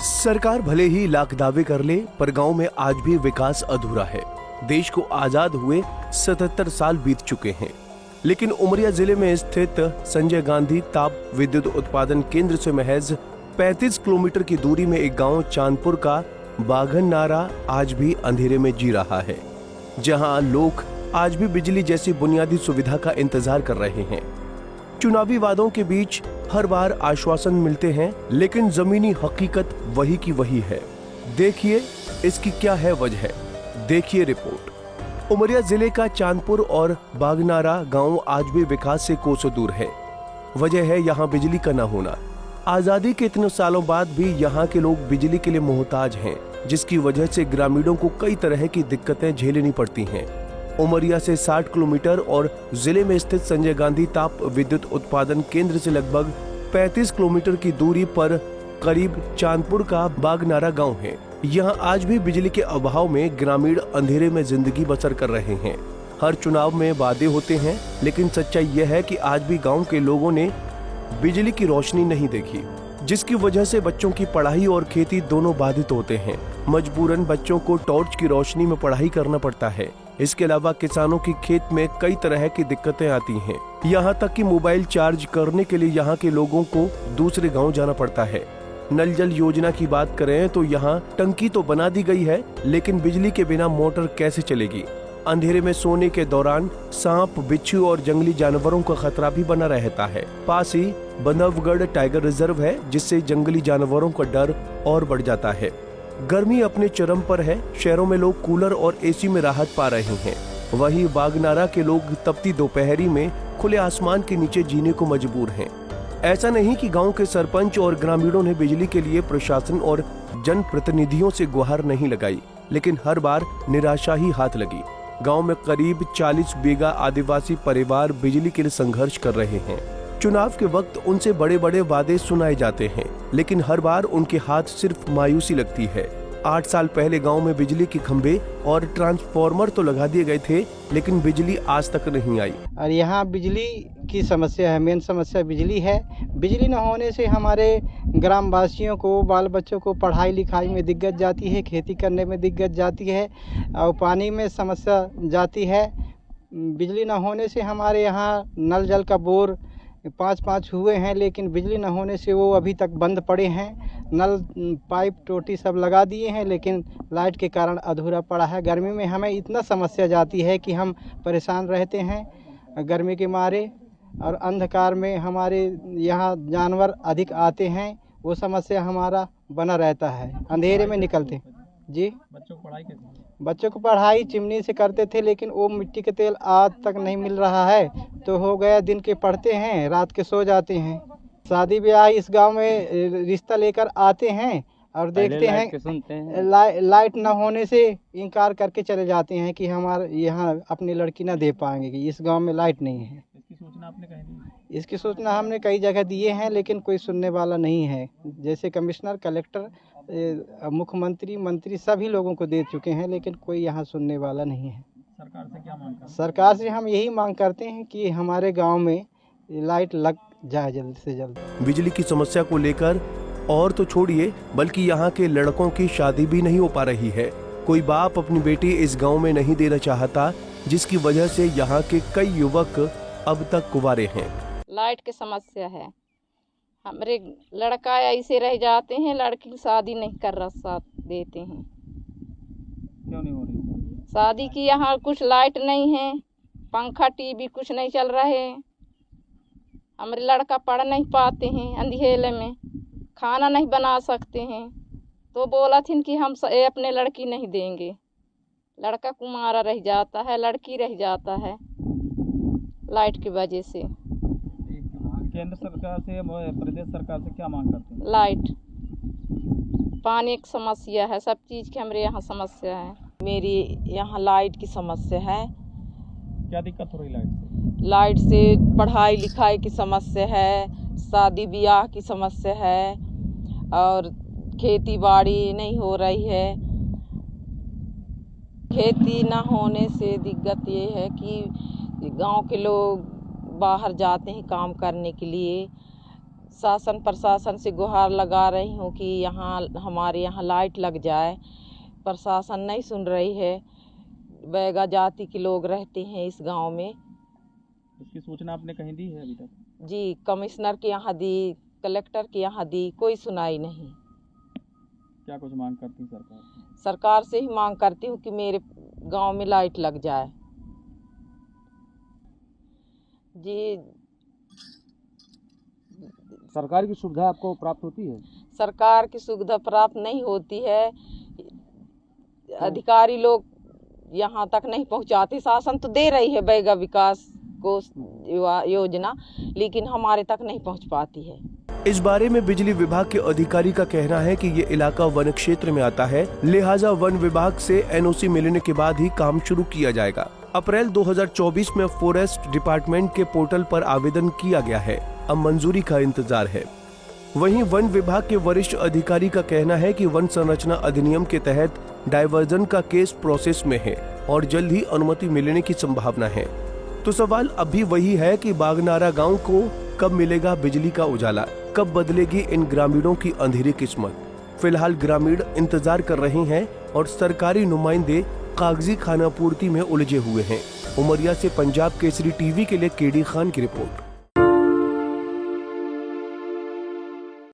सरकार भले ही लाख दावे कर ले, पर गांव में आज भी विकास अधूरा है। देश को आजाद हुए 77 साल बीत चुके हैं, लेकिन उमरिया जिले में स्थित संजय गांधी ताप विद्युत उत्पादन केंद्र से महज 35 किलोमीटर की दूरी में एक गांव चांदपुर का बाघन नारा आज भी अंधेरे में जी रहा है, जहां लोग आज भी बिजली जैसी बुनियादी सुविधा का इंतजार कर रहे हैं। चुनावी वादों के बीच हर बार आश्वासन मिलते हैं, लेकिन जमीनी हकीकत वही की वही है। देखिए इसकी क्या है वजह, देखिए रिपोर्ट। उमरिया जिले का चांदपुर और बागनारा गांव आज भी विकास से कोसों दूर है। वजह है यहाँ बिजली का न होना। आजादी के इतने सालों बाद भी यहाँ के लोग बिजली के लिए मोहताज हैं, जिसकी वजह से ग्रामीणों को कई तरह की दिक्कतें झेलनी पड़ती हैं। उमरिया से 60 किलोमीटर और जिले में स्थित संजय गांधी ताप विद्युत उत्पादन केंद्र से लगभग 35 किलोमीटर की दूरी पर करीब चांदपुर का बागनारा गांव है। यहां आज भी बिजली के अभाव में ग्रामीण अंधेरे में जिंदगी बसर कर रहे हैं। हर चुनाव में वादे होते हैं, लेकिन सच्चाई यह है कि आज भी गांव के लोगों ने बिजली की रोशनी नहीं देखी, जिसकी वजह से बच्चों की पढ़ाई और खेती दोनों बाधित होते हैं। मजबूरन बच्चों को टॉर्च की रोशनी में पढ़ाई करना पड़ता है। इसके अलावा किसानों की खेत में कई तरह की दिक्कतें आती हैं। यहाँ तक कि मोबाइल चार्ज करने के लिए यहाँ के लोगों को दूसरे गांव जाना पड़ता है। नल जल योजना की बात करें तो यहाँ टंकी तो बना दी गई है, लेकिन बिजली के बिना मोटर कैसे चलेगी। अंधेरे में सोने के दौरान सांप, बिच्छू और जंगली जानवरों का खतरा भी बना रहता है। पास ही बंधवगढ़ टाइगर रिजर्व है, जिससे जंगली जानवरों का डर और बढ़ जाता है। गर्मी अपने चरम पर है। शहरों में लोग कूलर और एसी में राहत पा रहे हैं, वहीं बागनारा के लोग तपती दोपहरी में खुले आसमान के नीचे जीने को मजबूर हैं। ऐसा नहीं कि गांव के सरपंच और ग्रामीणों ने बिजली के लिए प्रशासन और जनप्रतिनिधियों से गुहार नहीं लगाई, लेकिन हर बार निराशा ही हाथ लगी। गांव में करीब 40 बीघा आदिवासी परिवार बिजली के लिए संघर्ष कर रहे हैं। चुनाव के वक्त उनसे बड़े बड़े वादे सुनाए जाते हैं, लेकिन हर बार उनके हाथ सिर्फ मायूसी लगती है। 8 साल पहले गांव में बिजली के खंभे और ट्रांसफार्मर तो लगा दिए गए थे, लेकिन बिजली आज तक नहीं आई। और यहाँ बिजली की समस्या है, मेन समस्या बिजली है। बिजली न होने से हमारे ग्रामवासियों को, बाल बच्चों को पढ़ाई लिखाई में दिक्कत जाती है, खेती करने में दिक्कत जाती है और पानी में समस्या जाती है। बिजली न होने से हमारे यहाँ नल जल का बोर 5 हुए हैं, लेकिन बिजली न होने से वो अभी तक बंद पड़े हैं। नल पाइप टोटी सब लगा दिए हैं, लेकिन लाइट के कारण अधूरा पड़ा है। गर्मी में हमें इतना समस्या जाती है कि हम परेशान रहते हैं गर्मी के मारे, और अंधकार में हमारे यहाँ जानवर अधिक आते हैं, वो समस्या हमारा बना रहता है। अंधेरे में निकलते जी। बच्चों को पढ़ाई कैसे? बच्चों को पढ़ाई चिमनी से करते थे, लेकिन वो मिट्टी के तेल आज तक नहीं मिल रहा है, तो हो गया दिन के पढ़ते हैं, रात के सो जाते हैं। शादी ब्याह इस गांव में रिश्ता लेकर आते हैं और देखते हैं लाइट न होने से इनकार करके चले जाते हैं कि हमारे यहाँ अपनी लड़की ना दे पाएंगे, कि इस गांव में लाइट नहीं है। इसकी सूचना आपने कहीं दी? इसकी सूचना हमने कई जगह दिए हैं, लेकिन कोई सुनने वाला नहीं है। जैसे कमिश्नर, कलेक्टर, मुख्यमंत्री, मंत्री सभी लोगों को दे चुके हैं, लेकिन कोई यहाँ सुनने वाला नहीं है। सरकार से क्या मांग करते हैं? सरकार से हम यही मांग करते हैं कि हमारे गांव में लाइट लग जाए जल्द से जल्द। बिजली की समस्या को लेकर और तो छोड़िए, बल्कि यहाँ के लड़कों की शादी भी नहीं हो पा रही है। कोई बाप अपनी बेटी इस गांव में नहीं देना चाहता, जिसकी वजह से यहाँ के कई युवक अब तक कुंवारे हैं। लाइट की समस्या है। हमारे लड़का ऐसे रह जाते हैं, लड़की की शादी नहीं कर रहा साथ देते हैं। क्यों नहीं हो रही शादी की? यहाँ कुछ लाइट नहीं है, पंखा टीवी कुछ नहीं चल रहा है। हमारे लड़का पढ़ नहीं पाते हैं, अंधेरे में खाना नहीं बना सकते हैं, तो बोला थी कि हम अपने लड़की नहीं देंगे। लड़का कुंवारा रह जाता है, लड़की रह जाता है लाइट की वजह से। केंद्र सरकार से, प्रदेश सरकार से क्या मांग करते हैं? लाइट, पानी की समस्या है, सब चीज़ की हमारे यहाँ समस्या है। मेरी यहाँ लाइट की समस्या है। क्या दिक्कत हो रही लाइट से? लाइट से पढ़ाई लिखाई की समस्या है, शादी ब्याह की समस्या है, और खेती बाड़ी नहीं हो रही है। खेती ना होने से दिक्कत ये है कि गांव के लोग बाहर जाते हैं काम करने के लिए, शासन प्रशासन से गुहार लगा रही हूँ कि यहाँ हमारे यहाँ लाइट लग जाए। प्रशासन नहीं सुन रही है। बैगा जाति के लोग रहते हैं इस गांव में। इसकी सूचना आपने कहीं दी है अभी तक? जी, कमिश्नर के यहाँ दी, कलेक्टर के यहाँ दी, कोई सुनाई नहीं। क्या कुछ मांग करती सरकार से? सरकार से ही मांग करती हूँ कि मेरे गांव में लाइट लग जाए। जी, सरकार की सुविधा आपको प्राप्त होती है? सरकार की सुविधा प्राप्त नहीं होती है। अधिकारी लोग यहाँ तक नहीं पहुँचाते। शासन तो दे रही है बैगा विकास को योजना, लेकिन हमारे तक नहीं पहुँच पाती है। इस बारे में बिजली विभाग के अधिकारी का कहना है कि ये इलाका वन क्षेत्र में आता है, लिहाजा वन विभाग से एनओसी मिलने के बाद ही काम शुरू किया जाएगा। अप्रैल 2024 में फॉरेस्ट डिपार्टमेंट के पोर्टल पर आवेदन किया गया है, अब मंजूरी का इंतजार है। वहीं वन विभाग के वरिष्ठ अधिकारी का कहना है कि वन संरचना अधिनियम के तहत डायवर्जन का केस प्रोसेस में है और जल्द ही अनुमति मिलने की संभावना है। तो सवाल अभी वही है कि बागनारा गांव को कब मिलेगा बिजली का उजाला, कब बदलेगी इन ग्रामीणों की अंधेरी किस्मत। फिलहाल ग्रामीण इंतजार कर रहे हैं और सरकारी नुमाइंदे कागजी खानापूर्ति में उलझे हुए हैं। उमरिया से पंजाब केसरी टीवी के लिए केडी खान की रिपोर्ट।